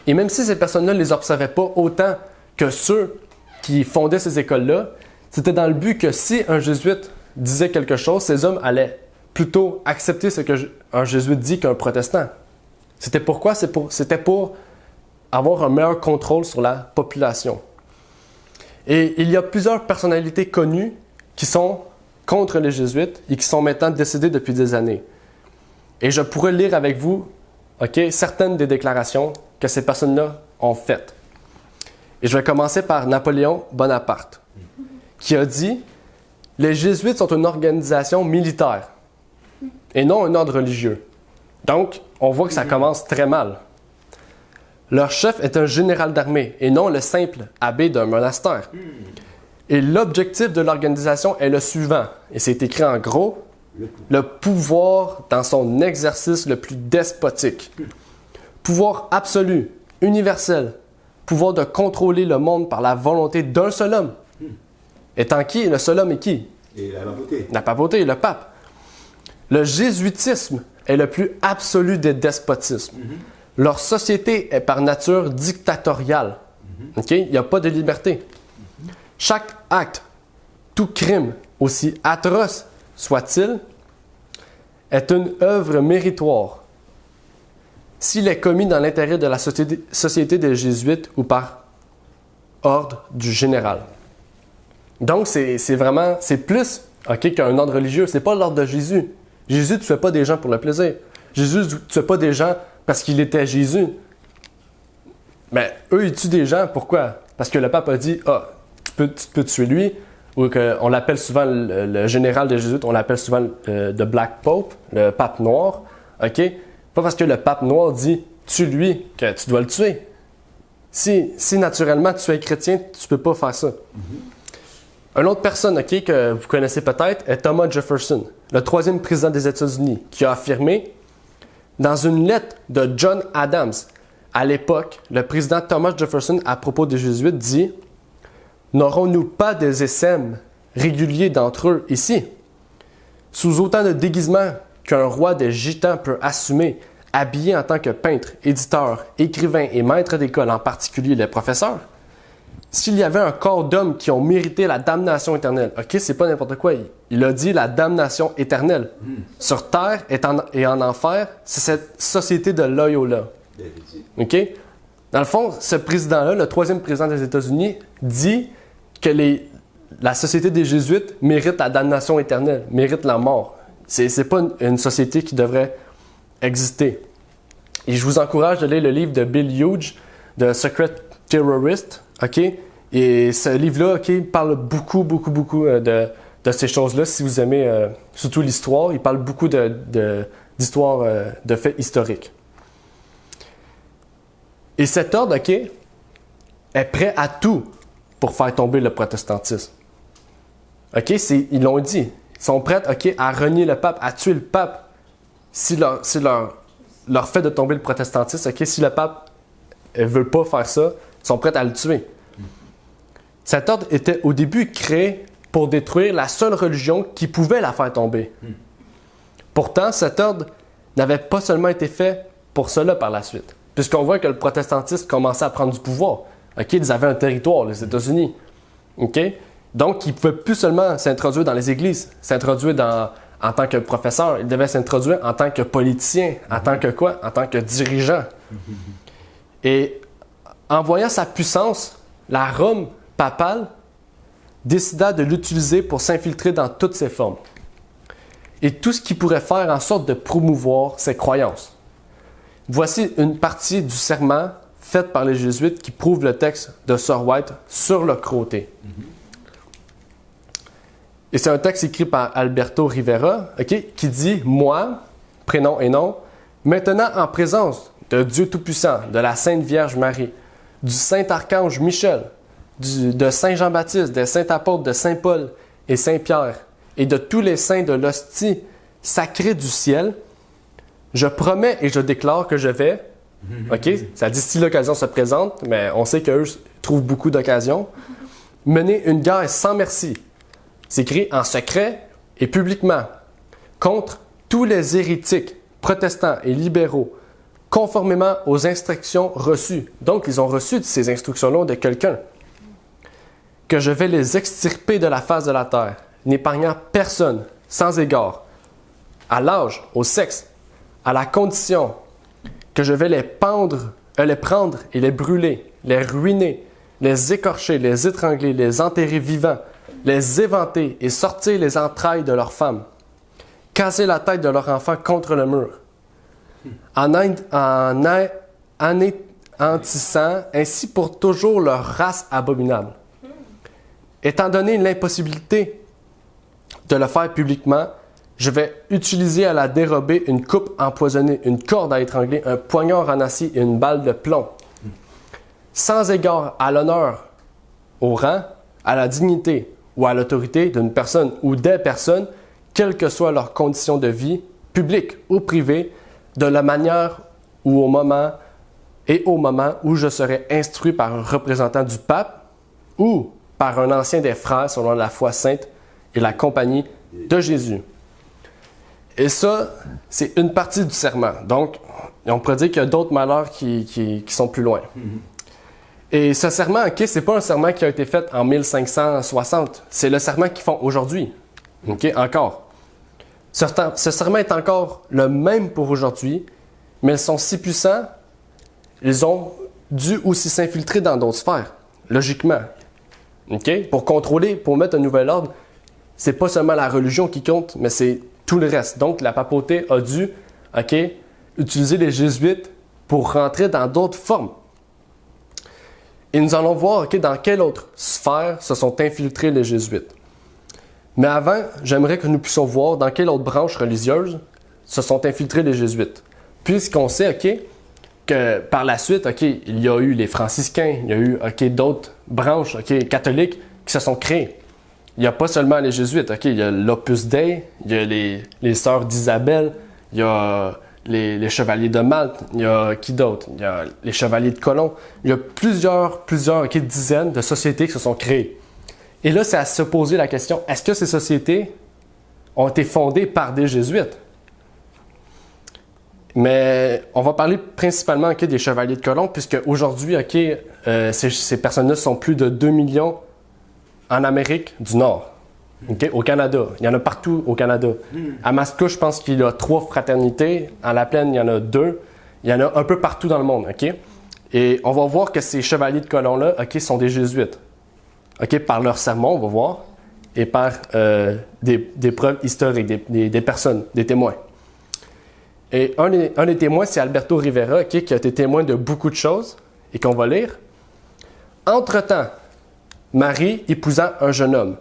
Et même si ces personnes-là ne les observaient pas autant que ceux qui fondaient ces écoles-là, c'était dans le but que si un jésuite disait quelque chose, ces hommes allaient plutôt accepter ce qu'un jésuite dit qu'un protestant. C'était pourquoi? C'était pour avoir un meilleur contrôle sur la population. Et il y a plusieurs personnalités connues qui sont contre les jésuites et qui sont maintenant décédées depuis des années. Et je pourrais lire avec vous certaines des déclarations que ces personnes-là ont faites. Et je vais commencer par Napoléon Bonaparte, qui a dit « Les jésuites sont une organisation militaire et non un ordre religieux. » Donc, on voit que ça commence très mal. Leur chef est un général d'armée et non le simple abbé d'un monastère. Et l'objectif de l'organisation est le suivant, et c'est écrit en gros, le pouvoir dans son exercice le plus despotique. Pouvoir absolu, universel, pouvoir de contrôler le monde par la volonté d'un seul homme. Étant qui? Le seul homme est qui? Et la papauté. La papauté, le pape. Le jésuitisme est le plus absolu des despotismes. Leur société est par nature dictatoriale. OK? Il n'y a pas de liberté. Chaque acte, tout crime, aussi atroce soit-il, est une œuvre méritoire s'il est commis dans l'intérêt de la société des Jésuites ou par ordre du général. Donc, c'est plus qu'un ordre religieux. C'est pas l'ordre de Jésus. Jésus ne tuait pas des gens pour le plaisir. Jésus ne tuait pas des gens parce qu'il était Jésus. Mais eux, ils tuent des gens. Pourquoi? Parce que le pape a dit, tu peux tuer lui. Ou qu'on l'appelle souvent le général des Jésuites, on l'appelle souvent The Black Pope, le pape noir. OK? Pas parce que le pape noir dit tue lui que tu dois le tuer. Si naturellement tu es chrétien, tu peux pas faire ça. Une autre personne que vous connaissez peut-être est Thomas Jefferson, le 3e président des États-Unis, qui a affirmé dans une lettre de John Adams, à l'époque, le président Thomas Jefferson, à propos des Jésuites, dit « N'aurons-nous pas des essaim réguliers d'entre eux ici, sous autant de déguisements qu'un roi des Gitans peut assumer, habillé en tant que peintre, éditeur, écrivain et maître d'école, en particulier les professeurs? S'il y avait un corps d'hommes qui ont mérité la damnation éternelle, OK, c'est pas n'importe quoi, il a dit la damnation éternelle. Sur terre et en enfer, c'est cette société de Loyola. OK? Dans le fond, ce président-là, le 3e président des États-Unis, dit que la société des Jésuites mérite la damnation éternelle, mérite la mort. C'est pas une société qui devrait exister. Et je vous encourage de lire le livre de Bill Hughes, The Secret Terrorist, OK? Et ce livre-là, OK, parle beaucoup de ces choses-là. Si vous aimez surtout l'histoire, il parle beaucoup d'histoires, de faits historiques. Et cet ordre, OK, est prêt à tout pour faire tomber le protestantisme. OK, ils l'ont dit. Ils sont prêts, OK, à renier le pape, à tuer le pape si leur fait de tomber le protestantisme, OK, si le pape ne veut pas faire ça, ils sont prêts à le tuer. Cet ordre était au début créé pour détruire la seule religion qui pouvait la faire tomber. Pourtant, cet ordre n'avait pas seulement été fait pour cela par la suite, puisqu'on voit que le protestantisme commençait à prendre du pouvoir. OK, ils avaient un territoire, les États-Unis. OK? Donc, ils ne pouvaient plus seulement s'introduire dans les églises, s'introduire en tant que professeur, ils devaient s'introduire en tant que politicien, en tant que quoi? En tant que dirigeant. Et en voyant sa puissance, la Rome papale décida de l'utiliser pour s'infiltrer dans toutes ses formes. Et tout ce qui pourrait faire en sorte de promouvoir ses croyances. Voici une partie du serment fait par les Jésuites qui prouve le texte de Sir White sur le crotté. Et c'est un texte écrit par Alberto Rivera, OK, qui dit « Moi, prénom et nom, maintenant en présence de Dieu Tout-Puissant, de la Sainte Vierge Marie, du Saint Archange Michel, de Saint Jean-Baptiste, des Saints Apôtres de Saint Paul et Saint Pierre, et de tous les saints de l'hostie sacrée du ciel, je promets et je déclare que je vais, OK, ça dit si l'occasion se présente, mais on sait qu'eux trouvent beaucoup d'occasions, mener une guerre sans merci, c'est écrit en secret et publiquement, contre tous les hérétiques, protestants et libéraux, conformément aux instructions reçues. Donc, ils ont reçu ces instructions-là de quelqu'un. Que je vais les extirper de la face de la terre, n'épargnant personne, sans égard, à l'âge, au sexe, à la condition, que je vais les prendre et les brûler, les ruiner, les écorcher, les étrangler, les enterrer vivants, les éventer et sortir les entrailles de leurs femmes, casser la tête de leurs enfants contre le mur, en anéantissant ainsi pour toujours leur race abominable. Étant donné l'impossibilité de le faire publiquement, je vais utiliser à la dérobée une coupe empoisonnée, une corde à étrangler, un poignard en acier et une balle de plomb. sans égard à l'honneur, au rang, à la dignité ou à l'autorité d'une personne ou des personnes, quelles que soient leurs conditions de vie, publiques ou privées, de la manière ou au moment où je serai instruit par un représentant du pape ou par un ancien des frères selon la foi sainte et la compagnie de Jésus. Et ça, c'est une partie du serment. Donc, on pourrait dire qu'il y a d'autres malheurs qui sont plus loin. Et ce serment, OK, c'est pas un serment qui a été fait en 1560. C'est le serment qu'ils font aujourd'hui. OK, encore. Ce serment est encore le même pour aujourd'hui, mais ils sont si puissants, ils ont dû aussi s'infiltrer dans d'autres sphères, logiquement. OK? Pour contrôler, pour mettre un nouvel ordre, c'est pas seulement la religion qui compte, mais c'est tout le reste. Donc, la papauté a dû, OK, utiliser les jésuites pour rentrer dans d'autres formes. Et nous allons voir, OK, dans quelle autre sphère se sont infiltrés les jésuites. Mais avant, j'aimerais que nous puissions voir dans quelle autre branche religieuse se sont infiltrés les jésuites. Puisqu'on sait, OK, que par la suite, OK, il y a eu les franciscains, il y a eu, OK, d'autres branches, OK, catholiques qui se sont créées. Il n'y a pas seulement les jésuites, OK, il y a l'Opus Dei, il y a les sœurs d'Isabelle, il y a les chevaliers de Malte, il y a qui d'autre? Il y a les chevaliers de Colomb. Il y a plusieurs OK, dizaines de sociétés qui se sont créées. Et là, c'est à se poser la question, est-ce que ces sociétés ont été fondées par des jésuites? Mais on va parler principalement OK, des chevaliers de Colomb, puisque aujourd'hui, OK, ces personnes-là sont plus de 2 millions en Amérique du Nord, OK, au Canada. Il y en a partout au Canada. À Mascouche, je pense qu'il y a 3 fraternités. À La Plaine, il y en a 2. Il y en a un peu partout dans le monde, OK? Et on va voir que ces chevaliers de Colomb-là, OK, sont des jésuites. OK, par leurs sermons, on va voir, et par des preuves historiques, des personnes, des témoins. Et un des témoins, c'est Alberto Rivera, OK, qui a été témoin de beaucoup de choses, et qu'on va lire. Entre-temps, Marie épousa un jeune homme.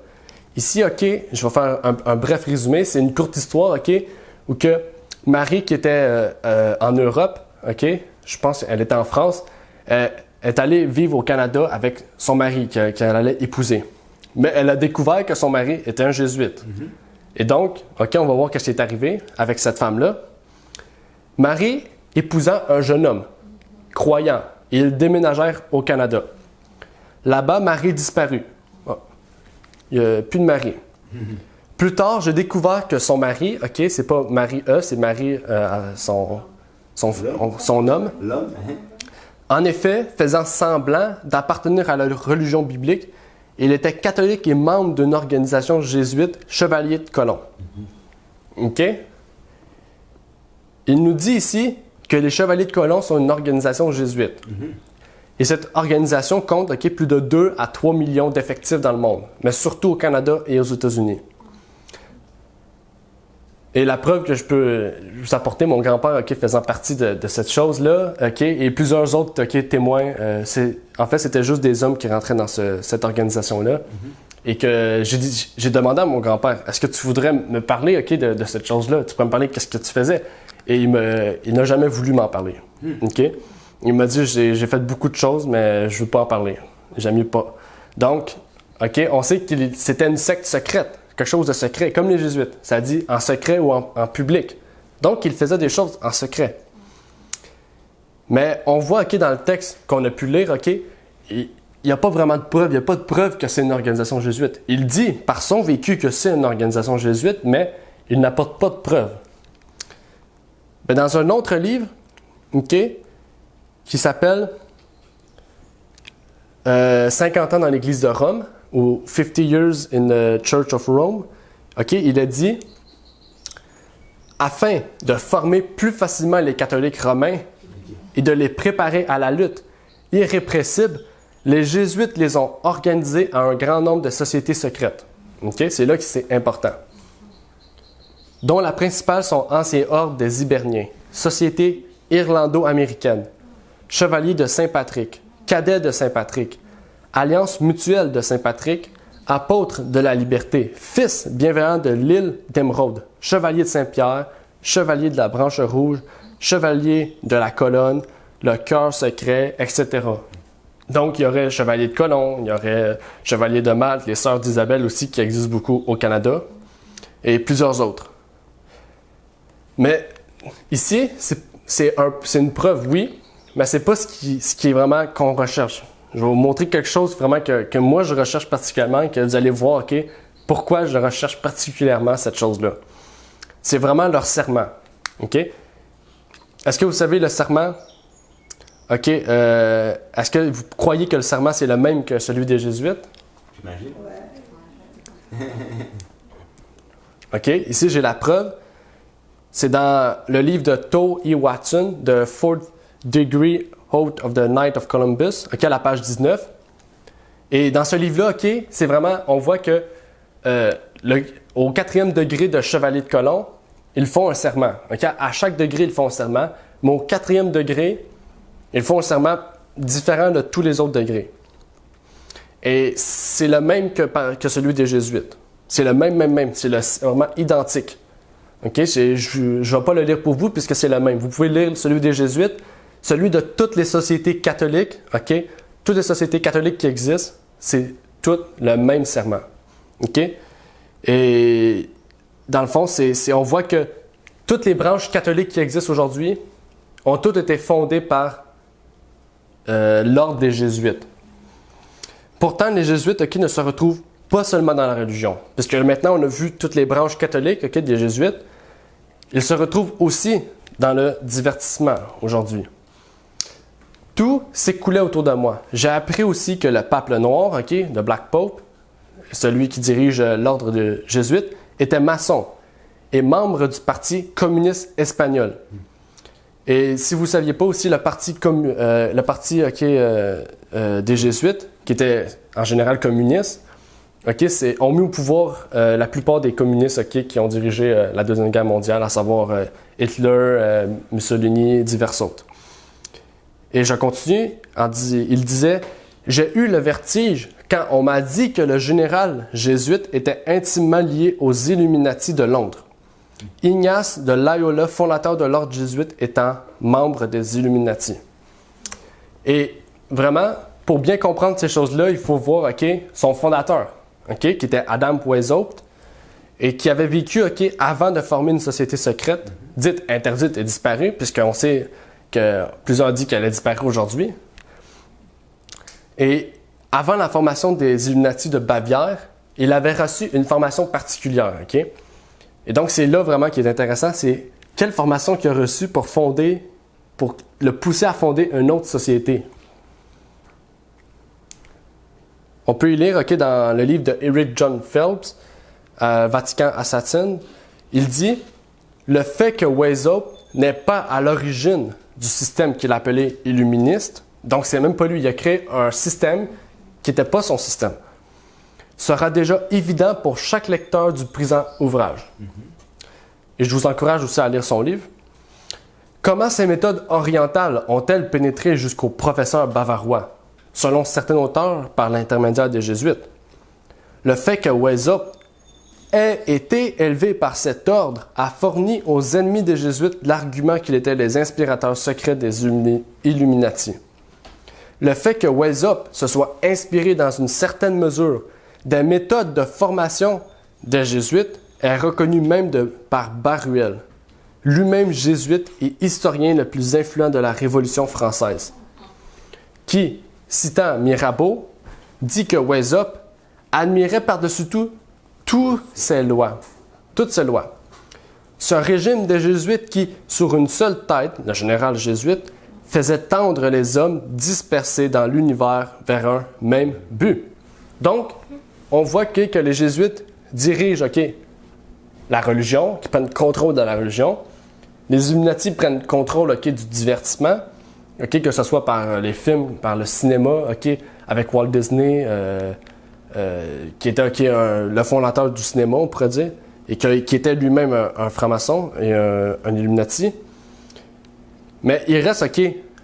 Ici, OK, je vais faire un bref résumé. C'est une courte histoire, OK, où que Marie, qui était en Europe, OK, je pense qu'elle était en France, est allée vivre au Canada avec son mari qu'elle allait épouser. Mais elle a découvert que son mari était un jésuite. Et donc, OK, on va voir ce qui est arrivé avec cette femme-là. Marie épousa un jeune homme, croyant, et ils déménagèrent au Canada. Là-bas, Marie disparut. Oh. Il n'y a plus de mari. Plus tard, j'ai découvert que son mari, OK, c'est pas Marie-E, c'est Marie, son homme. L'homme, hein? En effet, faisant semblant d'appartenir à la religion biblique, il était catholique et membre d'une organisation jésuite, Chevalier de Colomb. OK? Il nous dit ici que les Chevaliers de Colomb sont une organisation jésuite. Et cette organisation compte OK, plus de 2 à 3 millions d'effectifs dans le monde, mais surtout au Canada et aux États-Unis. Et la preuve que je peux vous apporter, mon grand-père OK, faisant partie de cette chose-là, OK, et plusieurs autres OK, témoins, en fait, c'était juste des hommes qui rentraient dans cette organisation-là. Et que j'ai demandé à mon grand-père, est-ce que tu voudrais me parler OK, de cette chose-là? Tu pourrais me parler de ce que tu faisais? Et il n'a jamais voulu m'en parler. OK? Il m'a dit, j'ai fait beaucoup de choses, mais je ne veux pas en parler. J'aime mieux pas. Donc, OK, on sait que c'était une secte secrète, quelque chose de secret, comme les jésuites. Ça dit en secret ou en public. Donc, il faisait des choses en secret. Mais on voit, OK, dans le texte qu'on a pu lire, OK, il n'y a pas vraiment de preuve. Il n'y a pas de preuve que c'est une organisation jésuite. Il dit, par son vécu, que c'est une organisation jésuite, mais il n'apporte pas de preuve. Mais dans un autre livre, OK, qui s'appelle 50 ans dans l'Église de Rome, ou 50 Years in the Church of Rome, OK, il a dit, afin de former plus facilement les catholiques romains et de les préparer à la lutte irrépressible, les jésuites les ont organisés à un grand nombre de sociétés secrètes. OK, c'est là que c'est important. Dont la principale sont Ancien Ordre des Hiberniens, Société irlando-américaine, Chevalier de Saint-Patrick, Cadet de Saint-Patrick, Alliance mutuelle de Saint-Patrick, Apôtre de la Liberté, Fils bienveillant de l'île d'Émeraude, Chevalier de Saint-Pierre, Chevalier de la Branche Rouge, Chevalier de la Colonne, le Cœur secret, etc. Donc, il y aurait Chevalier de Colomb, il y aurait Chevalier de Malte, les Sœurs d'Isabelle aussi, qui existent beaucoup au Canada, et plusieurs autres. Mais ici, c'est une preuve, oui, mais c'est pas ce qui est vraiment qu'on recherche. Je vais vous montrer quelque chose vraiment que moi je recherche particulièrement et que vous allez voir, OK, pourquoi je recherche particulièrement cette chose-là. C'est vraiment leur serment. OK? Est-ce que vous savez le serment? OK. Est-ce que vous croyez que le serment c'est le même que celui des Jésuites? J'imagine. OK. Ici, j'ai la preuve. C'est dans le livre de Toe E. Watson, The Fourth Degree Oath of the Knight of Columbus, OK, à la page 19. Et dans ce livre-là, OK, c'est vraiment, on voit que au 4e degré de Chevalier de Colomb, ils font un serment. OK? À chaque degré, ils font un serment. Mais au 4e degré, ils font un serment différent de tous les autres degrés. Et c'est le même que celui des Jésuites. C'est le même. C'est vraiment identique. OK? Je ne vais pas le lire pour vous puisque c'est le même. Vous pouvez lire celui des Jésuites, celui de toutes les sociétés catholiques. OK? Toutes les sociétés catholiques qui existent, c'est tout le même serment. OK? Et dans le fond, on voit que toutes les branches catholiques qui existent aujourd'hui ont toutes été fondées par l'ordre des Jésuites. Pourtant, les Jésuites, OK, ne se retrouvent pas seulement dans la religion. Puisque maintenant, on a vu toutes les branches catholiques, OK, des Jésuites. Ils se retrouvent aussi dans le divertissement aujourd'hui. Tout s'écoulait autour de moi. J'ai appris aussi que le pape le noir, OK, le Black Pope, celui qui dirige l'ordre des Jésuites, était maçon et membre du Parti communiste espagnol. Et si vous ne saviez pas aussi, le parti des Jésuites, qui était en général communiste, OK, ont mis au pouvoir la plupart des communistes, OK, qui ont dirigé la Deuxième Guerre mondiale, à savoir Hitler, Mussolini et divers autres. Et je continue, il disait « J'ai eu le vertige quand on m'a dit que le général jésuite était intimement lié aux Illuminati de Londres. Ignace de Loyola, fondateur de l'ordre jésuite, étant membre des Illuminati. » Et vraiment, pour bien comprendre ces choses-là, il faut voir, OK, son fondateur, OK, qui était Adam Weishaupt, et qui avait vécu, OK, avant de former une société secrète, dite interdite et disparue, puisqu'on sait que plusieurs disent qu'elle a disparu aujourd'hui. Et avant la formation des Illuminati de Bavière, il avait reçu une formation particulière, OK? Et donc, c'est là vraiment qui est intéressant, c'est quelle formation qu'il a reçue pour le pousser à fonder une autre société. On peut y lire, OK, dans le livre de Eric John Phelps, Vatican Assassin, il dit « Le fait que Weishaupt n'est pas à l'origine du système qu'il appelait illuministe, donc c'est même pas lui, il a créé un système qui n'était pas son système, sera déjà évident pour chaque lecteur du présent ouvrage. Et je vous encourage aussi à lire son livre. Comment ces méthodes orientales ont-elles pénétré jusqu'aux professeurs bavarois, selon certains auteurs par l'intermédiaire des Jésuites? Le fait que Weishaupt ait été élevé par cet ordre a fourni aux ennemis des Jésuites l'argument qu'il était les inspirateurs secrets des Illuminati. Le fait que Weishaupt se soit inspiré dans une certaine mesure des méthodes de formation des Jésuites est reconnu même par Baruel, lui-même jésuite et historien le plus influent de la Révolution française, qui, citant Mirabeau, dit que Weishaupt admirait par-dessus tout toutes ces lois. Ce régime des Jésuites qui, sur une seule tête, le général jésuite, faisait tendre les hommes dispersés dans l'univers vers un même but. Donc, on voit que les Jésuites dirigent la religion, qui prennent contrôle de la religion. Les Illuminati prennent contrôle du divertissement, que ce soit par les films, par le cinéma, avec Walt Disney, qui était le fondateur du cinéma, on pourrait dire, et qui était lui-même un franc-maçon et un Illuminati. Mais il reste,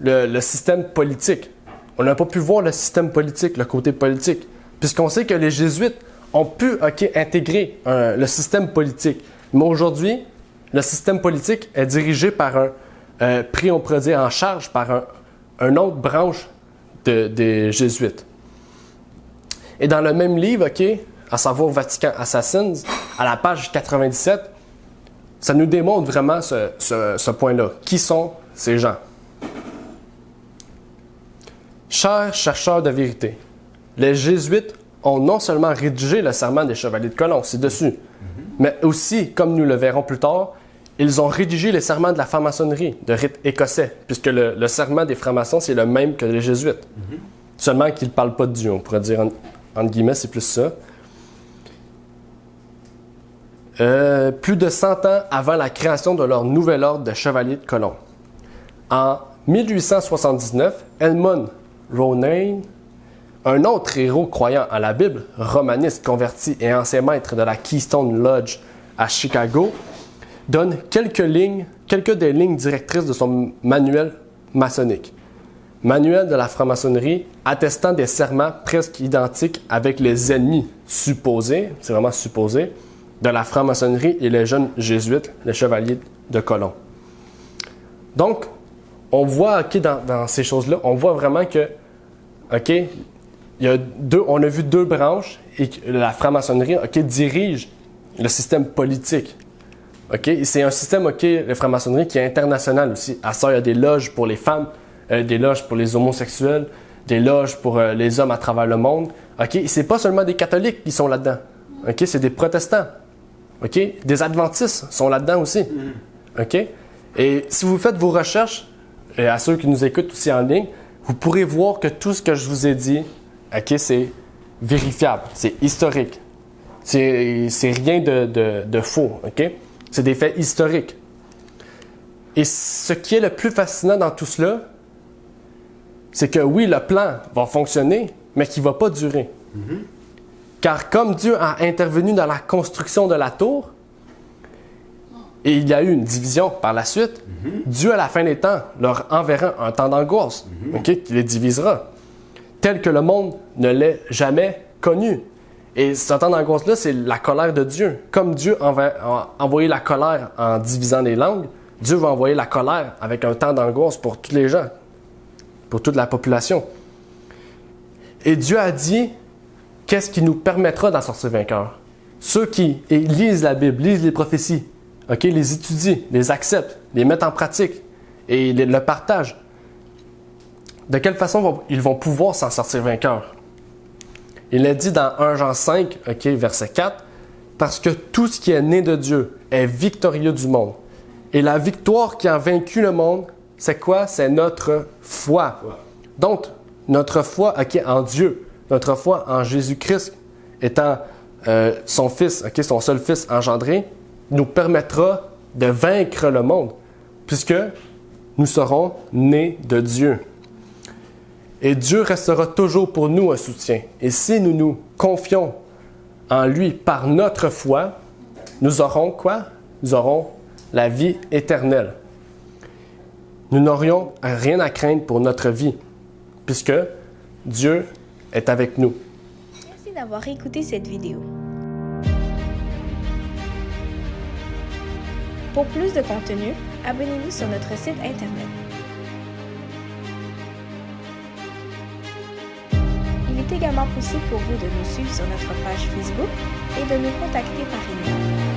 le système politique. On n'a pas pu voir le système politique, le côté politique, puisqu'on sait que les Jésuites ont pu, intégrer le système politique. Mais aujourd'hui, le système politique est dirigé par pris, on pourrait dire, en charge par une autre branche des Jésuites. Et dans le même livre, OK, à savoir Vatican Assassins, à la page 97, ça nous démontre vraiment ce point-là. Qui sont ces gens? Chers chercheurs de vérité, les Jésuites ont non seulement rédigé le serment des Chevaliers de Colomb, c'est dessus, mais aussi, comme nous le verrons plus tard, ils ont rédigé les serments de la franc-maçonnerie, de rite écossais, puisque le serment des francs-maçons, c'est le même que les Jésuites. Seulement qu'ils ne parlent pas de Dieu, on pourrait dire, entre guillemets, c'est plus ça. Plus de 100 ans avant la création de leur nouvel ordre de Chevaliers de Colomb. En 1879, Edmund Ronan, un autre héros croyant à la Bible, romaniste converti et ancien maître de la Keystone Lodge à Chicago, donne quelques des lignes directrices de son manuel maçonnique. Manuel de la franc-maçonnerie attestant des serments presque identiques avec les ennemis supposés, c'est vraiment supposé, de la franc-maçonnerie et les jeunes jésuites, les chevaliers de Colomb. Donc, on voit dans ces choses-là, on voit vraiment que, on a vu deux branches et que la franc-maçonnerie dirige le système politique. C'est un système, la franc-maçonnerie, qui est international aussi. À ça, il y a des loges pour les femmes, des loges pour les homosexuels, des loges pour les hommes à travers le monde. C'est pas seulement des catholiques qui sont là-dedans. C'est des protestants. Des adventistes sont là-dedans aussi. Et si vous faites vos recherches, et à ceux qui nous écoutent aussi en ligne, vous pourrez voir que tout ce que je vous ai dit, c'est vérifiable, c'est historique. C'est rien de faux. C'est des faits historiques. Et ce qui est le plus fascinant dans tout cela, c'est que oui, le plan va fonctionner, mais qu'il ne va pas durer. Car comme Dieu a intervenu dans la construction de la tour, et il y a eu une division par la suite, Dieu, à la fin des temps, leur enverra un temps d'angoisse, qui les divisera, tel que le monde ne l'ait jamais connu. Et ce temps d'angoisse-là, c'est la colère de Dieu. Comme Dieu a envoyé la colère en divisant les langues, Dieu va envoyer la colère avec un temps d'angoisse pour tous les gens, pour toute la population. Et Dieu a dit, qu'est-ce qui nous permettra d'en sortir vainqueurs? Ceux qui lisent la Bible, lisent les prophéties, les étudient, les acceptent, les mettent en pratique et le partagent. De quelle façon ils vont pouvoir s'en sortir vainqueurs? Il est dit dans 1 Jean 5, verset 4, « Parce que tout ce qui est né de Dieu est victorieux du monde. Et la victoire qui a vaincu le monde, c'est quoi? C'est notre foi. » Donc, notre foi en Dieu, notre foi en Jésus-Christ étant son Fils, son seul Fils engendré, nous permettra de vaincre le monde, puisque nous serons nés de Dieu. Et Dieu restera toujours pour nous un soutien. Et si nous nous confions en lui par notre foi, nous aurons quoi? Nous aurons la vie éternelle. Nous n'aurions rien à craindre pour notre vie, puisque Dieu est avec nous. Merci d'avoir écouté cette vidéo. Pour plus de contenu, abonnez-vous sur notre site Internet. Il est également possible pour vous de nous suivre sur notre page Facebook et de nous contacter par email.